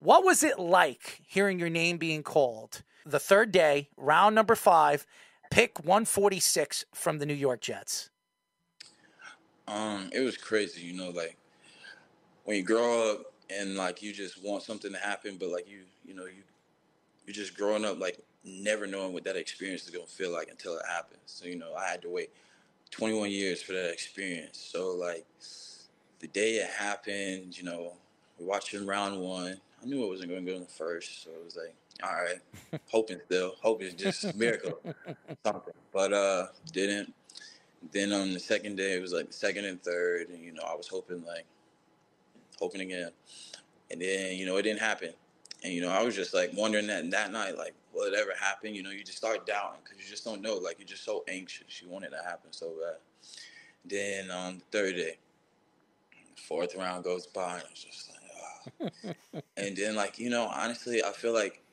What was it like hearing your name being called the third day, round number 5, pick 146 from the New York Jets? It was crazy, like when you grow up and like you just want something to happen, but like you're just growing up like never knowing what that experience is gonna feel like until it happens. So I had to wait 21 years for that experience. So like the day it happened, we're watching round 1. I knew I wasn't going to go in the first, so it was like, all right, hoping just a miracle, something. But didn't. Then on the second day, it was like the second and third, and I was hoping again, and then it didn't happen, and I was just like wondering that night, like, will it ever happen? You just start doubting because you just don't know, like you're just so anxious, you want it to happen so bad. Then on the third day, the fourth round goes by, and I was just like, oh. And then honestly, I feel like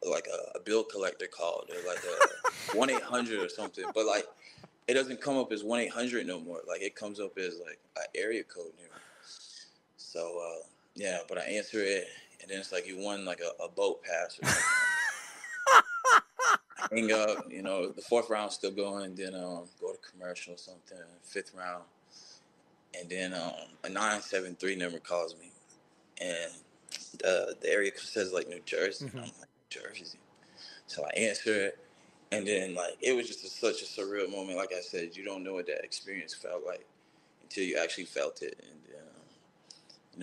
a bill collector called or like a 1-800 or something, but like it doesn't come up as 1-800 no more. Like it comes up as like an area code near me. So yeah, but I answer it, and then it's like you won like a boat pass or something. Hang up, the fourth round's still going, then go to commercial or something, fifth round, and then a 973 number calls me, and the area says like New Jersey. Mm-hmm. I'm like, New Jersey. So I answer it, and then like it was just such a surreal moment. Like I said, you don't know what that experience felt like until you actually felt it, and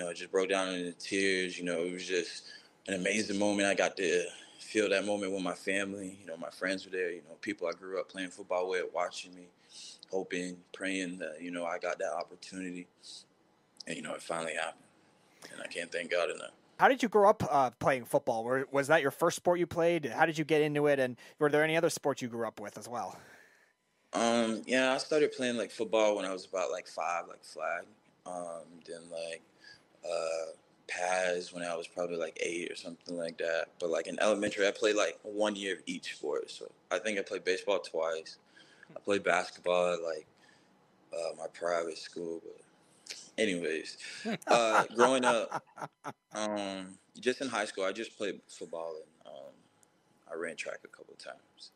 it just broke down into tears. It was just an amazing moment. I got to feel that moment with my family. My friends were there. People I grew up playing football with, watching me, hoping, praying that I got that opportunity, and it finally happened. And I can't thank God enough. How did you grow up playing football? Was that your first sport you played? How did you get into it? And were there any other sports you grew up with as well? Yeah, I started playing like football when I was about like 5, like flag. Then like pads when I was probably like 8 or something like that. But like in elementary, I played like 1 year of each sport. So I think I played baseball twice. I played basketball at like my private school. But anyways, growing up, just in high school, I just played football and I ran track a couple of times.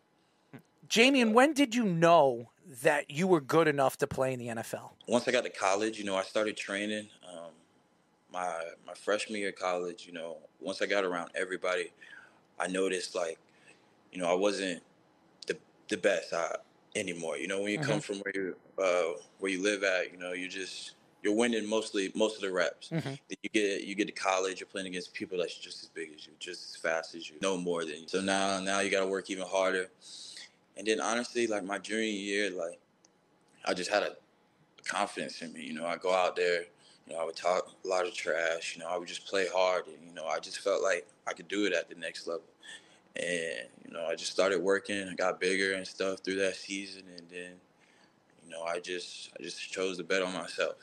Jamien, when did you know that you were good enough to play in the NFL? Once I got to college, I started training. My freshman year of college, once I got around everybody, I noticed like, I wasn't the best anymore. When you come from where you live at, you're winning most of the reps. Mm-hmm. Then you get to college, you're playing against people that's just as big as you, just as fast as you, no more than you. So now you got to work even harder. And then honestly, like my junior year, like I just had a confidence in me. I go out there, I would talk a lot of trash. I would just play hard, and I just felt like I could do it at the next level. And I just started working. I got bigger and stuff through that season, and then I just chose to bet on myself.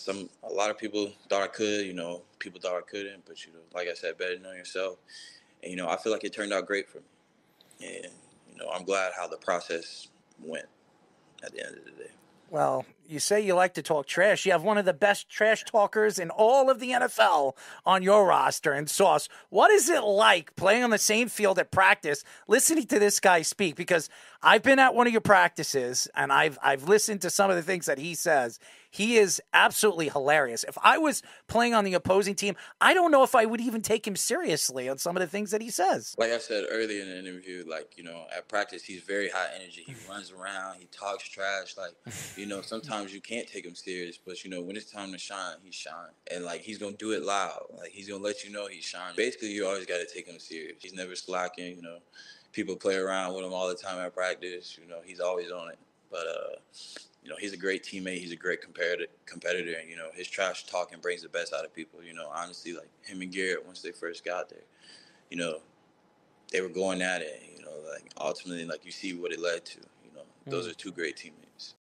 A lot of people thought I could. People thought I couldn't, but like I said, betting on yourself. And I feel like it turned out great for me. And I'm glad how the process went at the end of the day. Well, you say you like to talk trash. You have one of the best trash talkers in all of the NFL on your roster. And Sauce, what is it like playing on the same field at practice, listening to this guy speak? Because I've been at one of your practices, and I've listened to some of the things that he says. He is absolutely hilarious. If I was playing on the opposing team, I don't know if I would even take him seriously on some of the things that he says. Like I said earlier in the interview, like, at practice, he's very high energy. He runs around. He talks trash. Like, sometimes you can't take him serious, but, when it's time to shine, he shine. And, like, he's going to do it loud. Like, he's going to let you know he's shining. Basically, you always got to take him serious. He's never slacking, People play around with him all the time at practice. He's always on it. But, he's a great teammate. He's a great competitor. And, his trash talking brings the best out of people. Honestly, like him and Garrett, once they first got there, they were going at it. Like ultimately, like you see what it led to. Those are two great teammates.